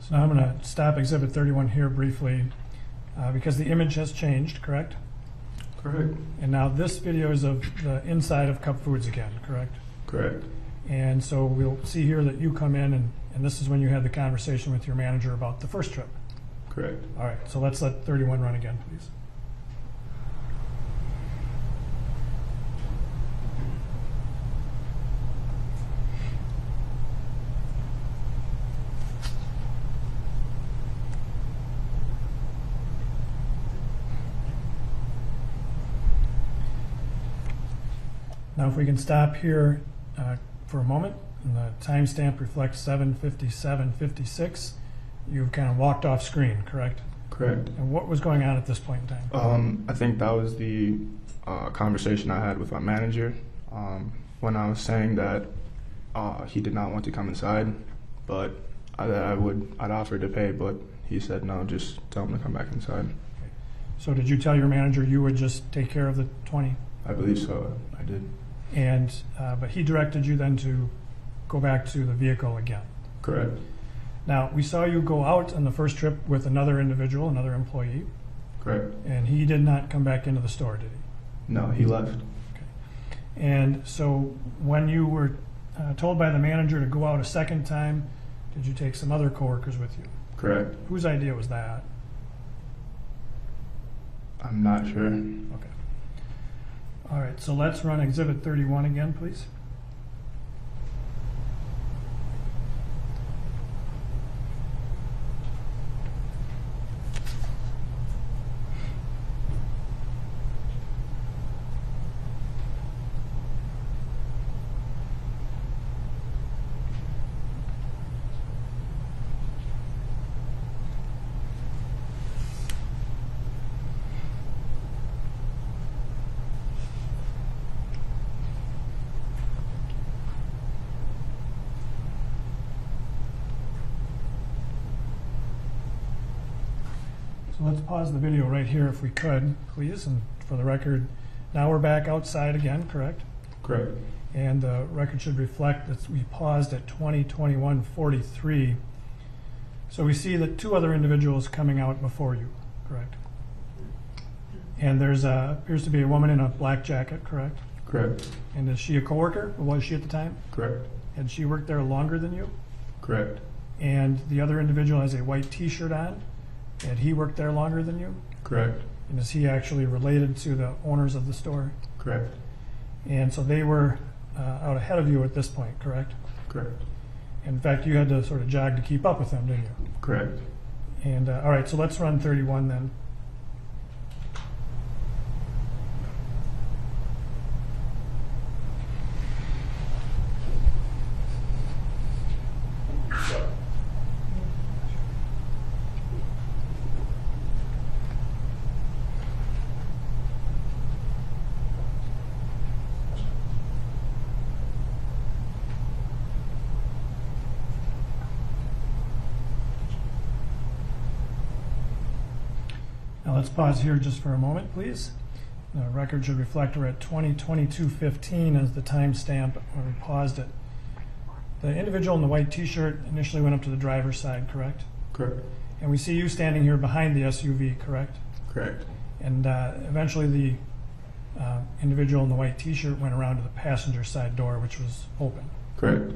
So now I'm going to stop Exhibit 31 here briefly because the image has changed, correct? Correct. And now this video is of the inside of Cup Foods again, correct? Correct. And so we'll see here that you come in and this is when you had the conversation with your manager about the first trip. Correct. All right, so let's let 31 run again, please. Now if we can stop here for a moment, and the timestamp reflects 7:57:56. You've kind of walked off screen, correct? Correct. And what was going on at this point in time? I think that was the conversation I had with my manager when I was saying that he did not want to come inside, but I'd offer to pay, but he said no, just tell him to come back inside. So did you tell your manager you would just take care of the 20? I believe so. I did. And but he directed you then to go back to the vehicle again. Correct. Now we saw you go out on the first trip with another individual, another employee. Correct. And he did not come back into the store, did he? No, he left. Okay. And so when you were told by the manager to go out a second time, did you take some other coworkers with you? Correct. Whose idea was that? I'm not sure. Okay. All right, so let's run Exhibit 31 again, please. So let's pause the video right here if we could, please. And for the record, now we're back outside again, correct? Correct. And the record should reflect that we paused at 20:21:43. So we see that two other individuals coming out before you, correct? And there's appears to be a woman in a black jacket, correct? Correct. And is she a coworker, or was she at the time? Correct. Had she worked there longer than you? Correct. And the other individual has a white T-shirt on. Had he worked there longer than you? Correct. And is he actually related to the owners of the store? Correct. And so they were out ahead of you at this point, correct? Correct. In fact, you had to sort of jog to keep up with them, didn't you? Correct. And all right, so let's run 31 then. Now let's pause here just for a moment, please. The record should reflect we're at 20:22:15 as the timestamp where we paused it. The individual in the white T-shirt initially went up to the driver's side, correct? Correct. And we see you standing here behind the SUV, correct? Correct. And eventually the individual in the white T-shirt went around to the passenger side door, which was open. Correct.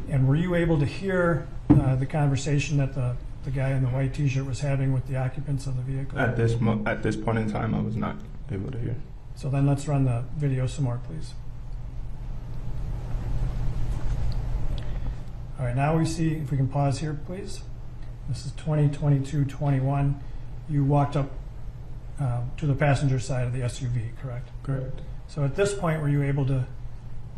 And were you able to hear the conversation that the guy in the white T-shirt was having with the occupants of the vehicle? At this point in time, I was not able to hear. So then let's run the video some more, please. All right, now we see, if we can pause here, please. This is 20:22:21. You walked up to the passenger side of the SUV, correct? Correct. So at this point, were you able to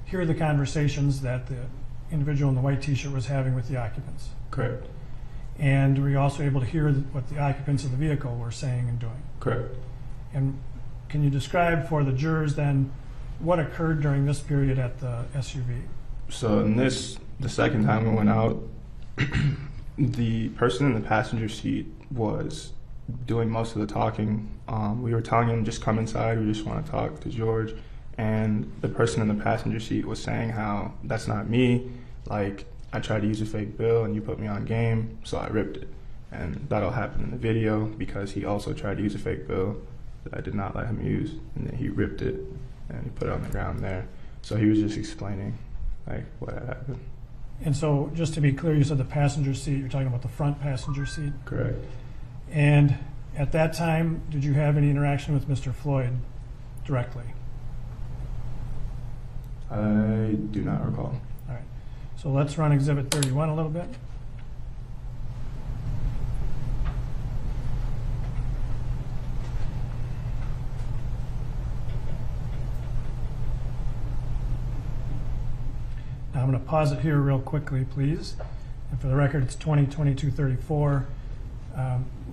hear the conversations that the individual in the white T-shirt was having with the occupants? Correct. And were you also able to hear what the occupants of the vehicle were saying and doing? Correct. And can you describe for the jurors then what occurred during this period at the SUV? So in the second time we went out, the person in the passenger seat was doing most of the talking. We were telling him, just come inside, we just want to talk to George. And the person in the passenger seat was saying how, that's not me, like, I tried to use a fake bill and you put me on game, so I ripped it. And that'll happen in the video because he also tried to use a fake bill that I did not let him use, and then he ripped it and he put it on the ground there. So he was just explaining like what had happened. And so, just to be clear, you said the passenger seat, you're talking about the front passenger seat? Correct. And at that time, did you have any interaction with Mr. Floyd directly? I do not recall. All right. So let's run Exhibit 31 a little bit. Now I'm going to pause it here real quickly, please. And for the record, it's 20-22-34.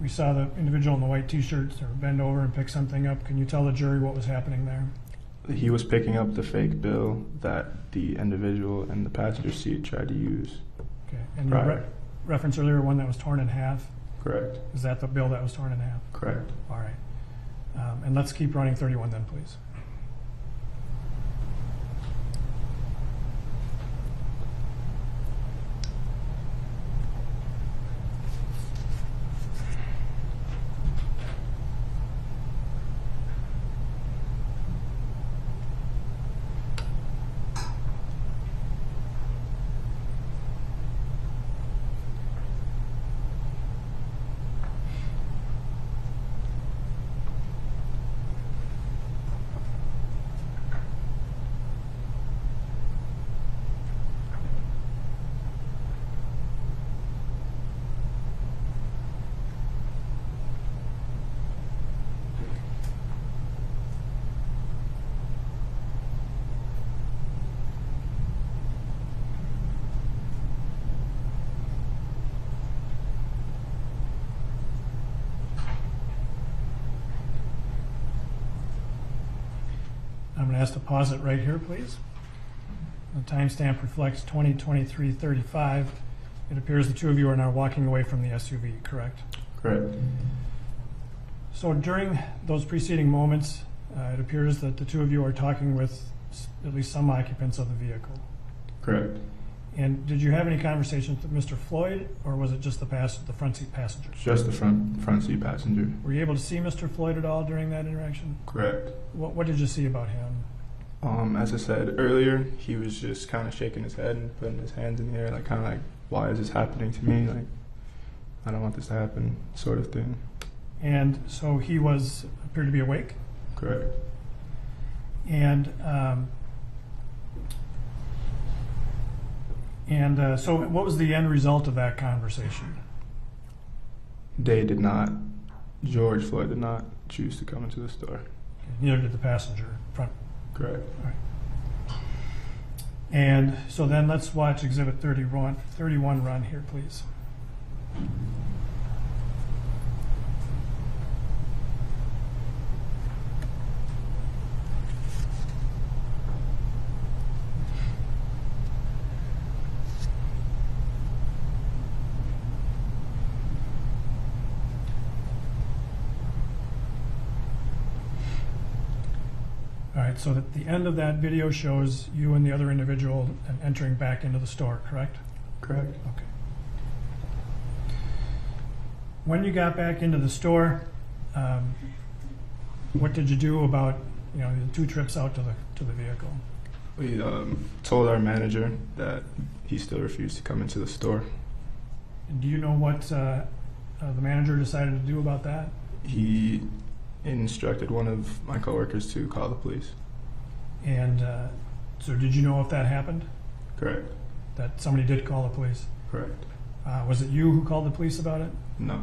We saw the individual in the white t-shirt sort of bend over and pick something up. Can you tell the jury what was happening there? He was picking up the fake bill that the individual in the passenger seat tried to use. Okay. And you referenced earlier one that was torn in half. Correct. Is that the bill that was torn in half? Correct. All right. And let's keep running 31 then, please. I'm going to ask to pause it right here, please. The timestamp reflects 20-23-35. It appears the two of you are now walking away from the SUV, correct? Correct. So during those preceding moments, it appears that the two of you are talking with at least some occupants of the vehicle. Correct. And did you have any conversations with Mr. Floyd, or was it just the front seat passengers? Just the front seat passenger. Were you able to see Mr. Floyd at all during that interaction? Correct. What did you see about him? As I said earlier, he was just kind of shaking his head and putting his hands in the air, like kind of like, why is this happening to me? Like, I don't want this to happen, sort of thing. And so he appeared to be awake? Correct. And so what was the end result of that conversation? George Floyd did not choose to come into the store. Neither did the passenger front. Correct. All right. And so then let's watch Exhibit 31 run here, please. All right, so that the end of that video shows you and the other individual entering back into the store, correct? Correct. Okay. When you got back into the store, what did you do about the 2 trips out to the vehicle? We told our manager that he still refused to come into the store. And do you know what the manager decided to do about that? He instructed one of my coworkers to call the police. And so did you know if that happened? Correct. That somebody did call the police? Correct. Was it you who called the police about it? No.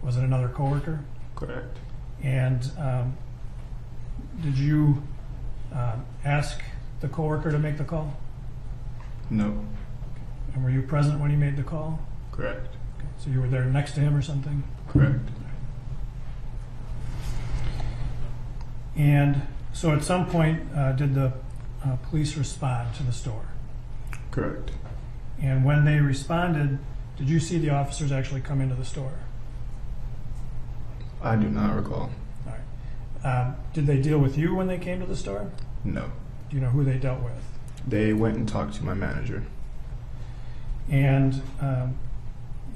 Was it another coworker? Correct. And did you ask the coworker to make the call? No. And were you present when he made the call? Correct. Okay. So you were there next to him or something? Correct. And so at some point, did the police respond to the store? Correct. And when they responded, did you see the officers actually come into the store? I do not recall. All right. Did they deal with you when they came to the store? No. Do you know who they dealt with? They went and talked to my manager. And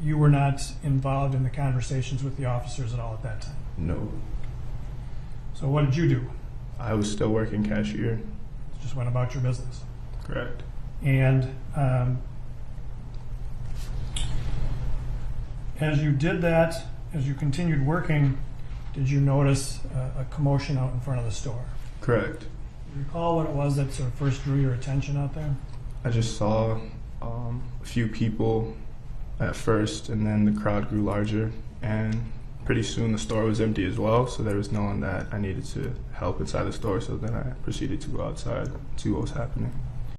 you were not involved in the conversations with the officers at all at that time. No. So what did you do? I was still working cashier. Just went about your business. Correct. And as you did that, as you continued working, did you notice a commotion out in front of the store? Correct. Do you recall what it was that sort of first drew your attention out there? I just saw a few people at first, and then the crowd grew larger, and pretty soon the store was empty as well, so there was no one that I needed to help inside the store, so then I proceeded to go outside and see what was happening.